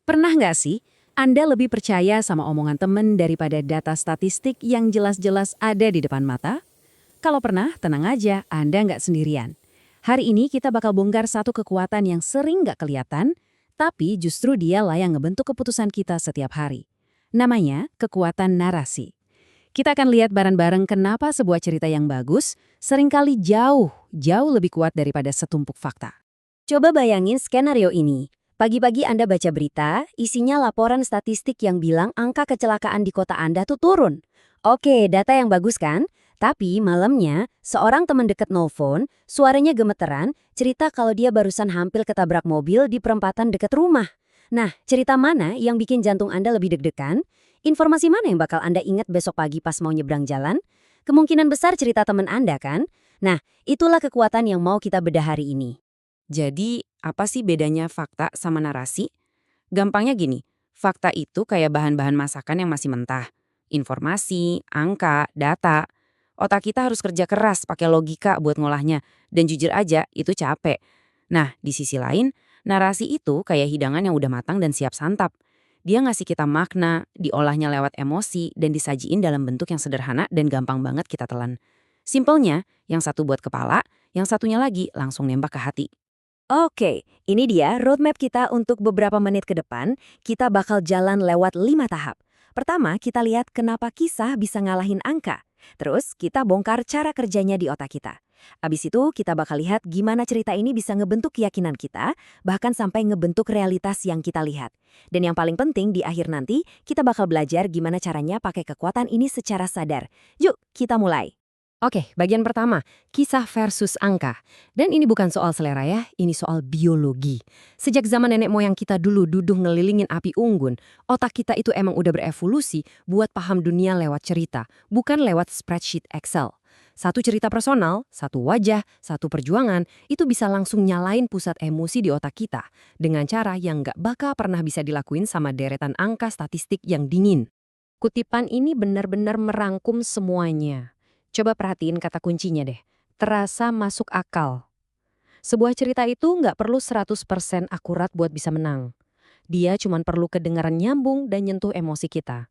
Pernah nggak sih, Anda lebih percaya sama omongan temen daripada data statistik yang jelas-jelas ada di depan mata? Kalau pernah, tenang aja, Anda nggak sendirian. Hari ini kita bakal bongkar satu kekuatan yang sering nggak kelihatan, tapi justru dia lah yang ngebentuk keputusan kita setiap hari. Namanya kekuatan narasi. Kita akan lihat bareng-bareng kenapa sebuah cerita yang bagus seringkali jauh lebih kuat daripada setumpuk fakta. Coba bayangin skenario ini. Pagi-pagi Anda baca berita, isinya laporan statistik yang bilang angka kecelakaan di kota Anda tuh turun. Oke, data yang bagus kan? Tapi malamnya, seorang teman dekat nelfon, suaranya gemeteran, cerita kalau dia barusan hampir ketabrak mobil di perempatan dekat rumah. Nah, cerita mana yang bikin jantung Anda lebih deg-degan? Informasi mana yang bakal Anda ingat besok pagi pas mau nyebrang jalan? Kemungkinan besar cerita teman Anda kan? Nah, itulah kekuatan yang mau kita bedah hari ini. Jadi, apa sih bedanya fakta sama narasi? Gampangnya gini, fakta itu kayak bahan-bahan masakan yang masih mentah. Informasi, angka, data. Otak kita harus kerja keras pakai logika buat ngolahnya. Dan jujur aja, itu capek. Nah, di sisi lain, narasi itu kayak hidangan yang udah matang dan siap santap. Dia ngasih kita makna, diolahnya lewat emosi, dan disajiin dalam bentuk yang sederhana dan gampang banget kita telan. Simpelnya, yang satu buat kepala, yang satunya lagi langsung nembak ke hati. Oke, ini dia roadmap kita untuk beberapa menit ke depan. Kita bakal jalan lewat 5 tahap. Pertama, kita lihat kenapa kisah bisa ngalahin angka. Terus, kita bongkar cara kerjanya di otak kita. Abis itu, kita bakal lihat gimana cerita ini bisa ngebentuk keyakinan kita, bahkan sampai ngebentuk realitas yang kita lihat. Dan yang paling penting, di akhir nanti, kita bakal belajar gimana caranya pakai kekuatan ini secara sadar. Yuk, kita mulai. Oke, bagian pertama, kisah versus angka. Dan ini bukan soal selera ya, ini soal biologi. Sejak zaman nenek moyang kita dulu duduk ngelilingin api unggun, otak kita itu emang udah berevolusi buat paham dunia lewat cerita, bukan lewat spreadsheet Excel. Satu cerita personal, satu wajah, satu perjuangan, itu bisa langsung nyalain pusat emosi di otak kita dengan cara yang nggak bakal pernah bisa dilakuin sama deretan angka statistik yang dingin. Kutipan ini benar-benar merangkum semuanya. Coba perhatiin kata kuncinya deh. Terasa masuk akal. Sebuah cerita itu nggak perlu 100% akurat buat bisa menang. Dia cuma perlu kedengaran nyambung dan nyentuh emosi kita.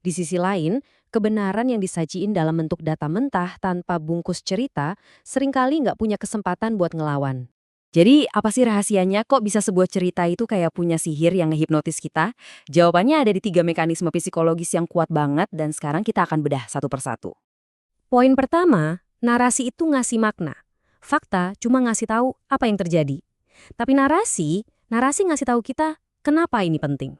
Di sisi lain, kebenaran yang disajiin dalam bentuk data mentah tanpa bungkus cerita seringkali nggak punya kesempatan buat ngelawan. Jadi, apa sih rahasianya kok bisa sebuah cerita itu kayak punya sihir yang ngehipnotis kita? Jawabannya ada di 3 mekanisme psikologis yang kuat banget dan sekarang kita akan bedah satu persatu. Poin pertama, narasi itu ngasih makna. Fakta cuma ngasih tahu apa yang terjadi. Tapi narasi ngasih tahu kita kenapa ini penting.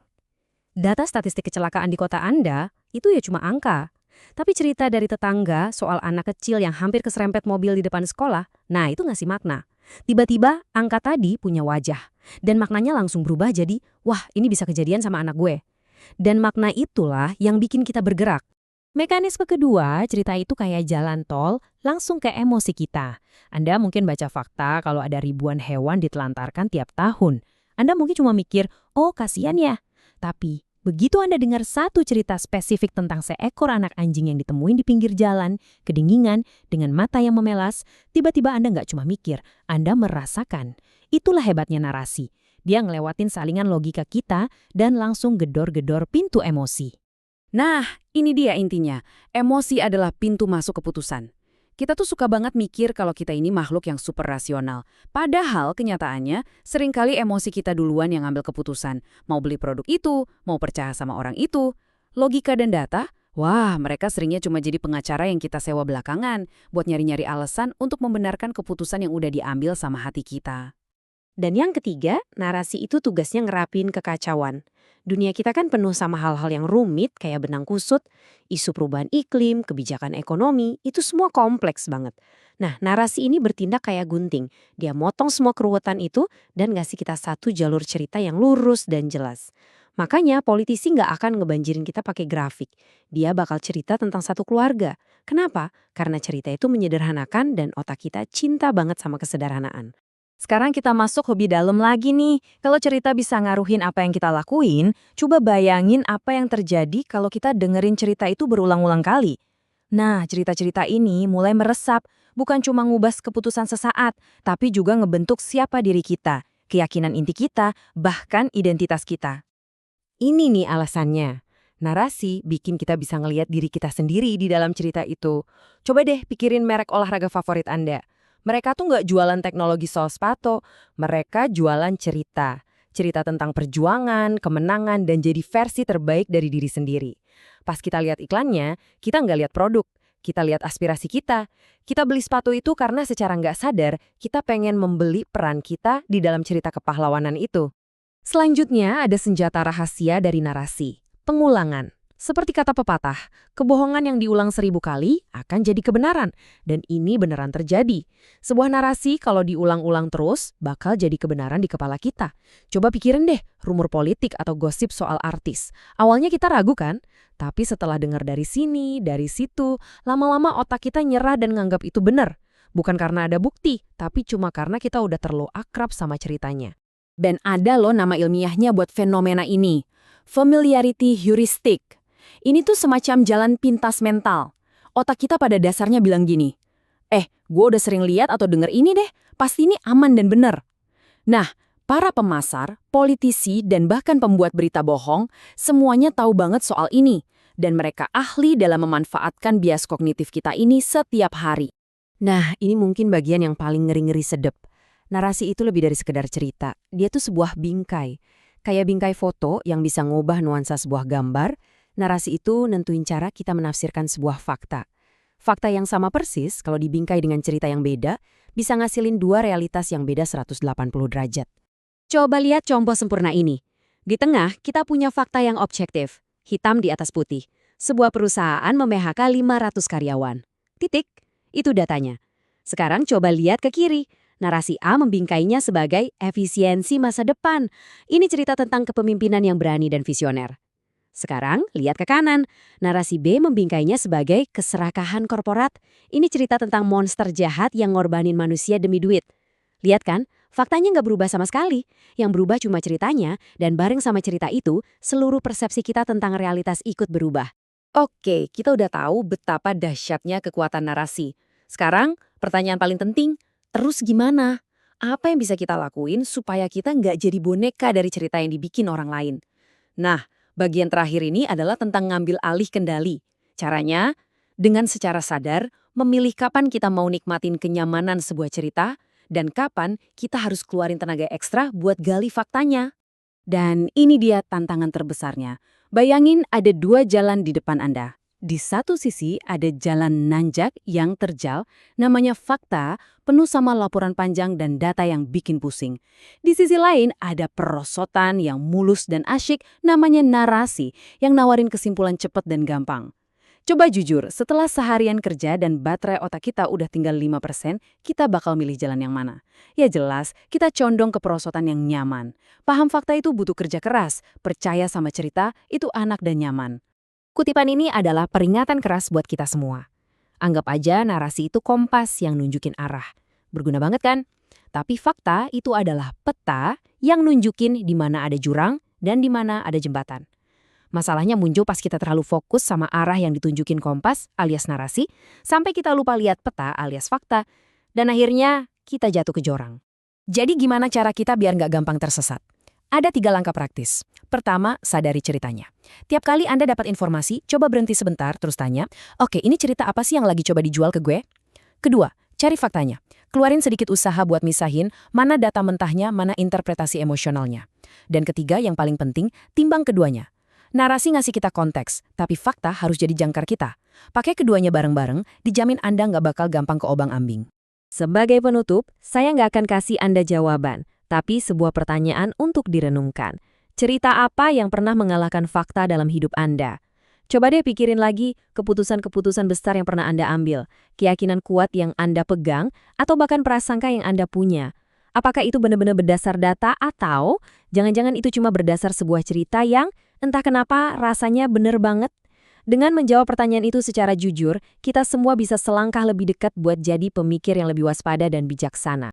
Data statistik kecelakaan di kota Anda itu ya cuma angka. Tapi cerita dari tetangga soal anak kecil yang hampir keserempet mobil di depan sekolah, nah itu ngasih makna. Tiba-tiba angka tadi punya wajah. Dan maknanya langsung berubah jadi, wah ini bisa kejadian sama anak gue. Dan makna itulah yang bikin kita bergerak. Mekanisme kedua, cerita itu kayak jalan tol, langsung ke emosi kita. Anda mungkin baca fakta kalau ada ribuan hewan ditelantarkan tiap tahun. Anda mungkin cuma mikir, oh kasihan ya. Tapi, begitu Anda dengar satu cerita spesifik tentang seekor anak anjing yang ditemuin di pinggir jalan, kedinginan, dengan mata yang memelas, tiba-tiba Anda nggak cuma mikir, Anda merasakan. Itulah hebatnya narasi. Dia ngelewatin salingan logika kita dan langsung gedor-gedor pintu emosi. Nah, ini dia intinya. Emosi adalah pintu masuk keputusan. Kita tuh suka banget mikir kalau kita ini makhluk yang super rasional. Padahal kenyataannya, seringkali emosi kita duluan yang ngambil keputusan. Mau beli produk itu, mau percaya sama orang itu. Logika dan data, wah mereka seringnya cuma jadi pengacara yang kita sewa belakangan buat nyari-nyari alasan untuk membenarkan keputusan yang udah diambil sama hati kita. Dan yang ketiga, narasi itu tugasnya ngerapin kekacauan. Dunia kita kan penuh sama hal-hal yang rumit kayak benang kusut, isu perubahan iklim, kebijakan ekonomi, itu semua kompleks banget. Nah, narasi ini bertindak kayak gunting. Dia motong semua keruwetan itu dan ngasih kita satu jalur cerita yang lurus dan jelas. Makanya politisi nggak akan ngebanjirin kita pakai grafik. Dia bakal cerita tentang satu keluarga. Kenapa? Karena cerita itu menyederhanakan dan otak kita cinta banget sama kesederhanaan. Sekarang kita masuk lebih dalam lagi nih. Kalau cerita bisa ngaruhin apa yang kita lakuin, coba bayangin apa yang terjadi kalau kita dengerin cerita itu berulang-ulang kali. Nah, cerita-cerita ini mulai meresap, bukan cuma ngubah keputusan sesaat, tapi juga ngebentuk siapa diri kita, keyakinan inti kita, bahkan identitas kita. Ini nih alasannya. Narasi bikin kita bisa ngelihat diri kita sendiri di dalam cerita itu. Coba deh pikirin merek olahraga favorit Anda. Mereka tuh nggak jualan teknologi soal sepatu, mereka jualan cerita. Cerita tentang perjuangan, kemenangan, dan jadi versi terbaik dari diri sendiri. Pas kita lihat iklannya, kita nggak lihat produk, kita lihat aspirasi kita. Kita beli sepatu itu karena secara nggak sadar, kita pengen membeli peran kita di dalam cerita kepahlawanan itu. Selanjutnya ada senjata rahasia dari narasi, pengulangan. Seperti kata pepatah, kebohongan yang diulang 1000 kali akan jadi kebenaran. Dan ini beneran terjadi. Sebuah narasi kalau diulang-ulang terus, bakal jadi kebenaran di kepala kita. Coba pikirin deh, rumor politik atau gosip soal artis. Awalnya kita ragu kan? Tapi setelah dengar dari sini, dari situ, lama-lama otak kita nyerah dan nganggap itu benar. Bukan karena ada bukti, tapi cuma karena kita udah terlalu akrab sama ceritanya. Dan ada loh nama ilmiahnya buat fenomena ini. Familiarity heuristic. Ini tuh semacam jalan pintas mental. Otak kita pada dasarnya bilang gini, gue udah sering lihat atau denger ini deh, pasti ini aman dan bener. Nah, para pemasar, politisi, dan bahkan pembuat berita bohong, semuanya tahu banget soal ini. Dan mereka ahli dalam memanfaatkan bias kognitif kita ini setiap hari. Nah, ini mungkin bagian yang paling ngeri-ngeri sedep. Narasi itu lebih dari sekedar cerita. Dia tuh sebuah bingkai. Kayak bingkai foto yang bisa ngubah nuansa sebuah gambar, narasi itu nentuin cara kita menafsirkan sebuah fakta. Fakta yang sama persis, kalau dibingkai dengan cerita yang beda, bisa ngasilin dua realitas yang beda 180 derajat. Coba lihat contoh sempurna ini. Di tengah, kita punya fakta yang objektif. Hitam di atas putih. Sebuah perusahaan mem-PHK 500 karyawan. Titik. Itu datanya. Sekarang coba lihat ke kiri. Narasi A membingkainya sebagai efisiensi masa depan. Ini cerita tentang kepemimpinan yang berani dan visioner. Sekarang, lihat ke kanan. Narasi B membingkainya sebagai keserakahan korporat. Ini cerita tentang monster jahat yang ngorbanin manusia demi duit. Lihat kan, faktanya nggak berubah sama sekali. Yang berubah cuma ceritanya, dan bareng sama cerita itu, seluruh persepsi kita tentang realitas ikut berubah. Oke, kita udah tahu betapa dahsyatnya kekuatan narasi. Sekarang, pertanyaan paling penting, terus gimana? Apa yang bisa kita lakuin supaya kita nggak jadi boneka dari cerita yang dibikin orang lain? Nah, bagian terakhir ini adalah tentang ngambil alih kendali. Caranya, dengan secara sadar, memilih kapan kita mau nikmatin kenyamanan sebuah cerita, dan kapan kita harus keluarin tenaga ekstra buat gali faktanya. Dan ini dia tantangan terbesarnya. Bayangin ada dua jalan di depan Anda. Di satu sisi ada jalan nanjak yang terjal, namanya fakta, penuh sama laporan panjang dan data yang bikin pusing. Di sisi lain ada perosotan yang mulus dan asyik, namanya narasi, yang nawarin kesimpulan cepat dan gampang. Coba jujur, setelah seharian kerja dan baterai otak kita udah tinggal 5%, kita bakal milih jalan yang mana? Ya jelas, kita condong ke perosotan yang nyaman. Paham fakta itu butuh kerja keras, percaya sama cerita itu enak dan nyaman. Kutipan ini adalah peringatan keras buat kita semua. Anggap aja narasi itu kompas yang nunjukin arah. Berguna banget kan? Tapi fakta itu adalah peta yang nunjukin di mana ada jurang dan di mana ada jembatan. Masalahnya muncul pas kita terlalu fokus sama arah yang ditunjukin kompas alias narasi, sampai kita lupa lihat peta alias fakta, dan akhirnya kita jatuh ke jurang. Jadi gimana cara kita biar nggak gampang tersesat? Ada 3 langkah praktis. Pertama, sadari ceritanya. Tiap kali Anda dapat informasi, coba berhenti sebentar terus tanya, oke, ini cerita apa sih yang lagi coba dijual ke gue? Kedua, cari faktanya. Keluarin sedikit usaha buat misahin mana data mentahnya, mana interpretasi emosionalnya. Dan ketiga, yang paling penting, timbang keduanya. Narasi ngasih kita konteks, tapi fakta harus jadi jangkar kita. Pakai keduanya bareng-bareng, dijamin Anda nggak bakal gampang keobang-ambing. Sebagai penutup, saya nggak akan kasih Anda jawaban, tapi sebuah pertanyaan untuk direnungkan. Cerita apa yang pernah mengalahkan fakta dalam hidup Anda? Coba deh pikirin lagi keputusan-keputusan besar yang pernah Anda ambil, keyakinan kuat yang Anda pegang, atau bahkan prasangka yang Anda punya. Apakah itu benar-benar berdasar data atau jangan-jangan itu cuma berdasar sebuah cerita yang entah kenapa rasanya benar banget? Dengan menjawab pertanyaan itu secara jujur, kita semua bisa selangkah lebih dekat buat jadi pemikir yang lebih waspada dan bijaksana.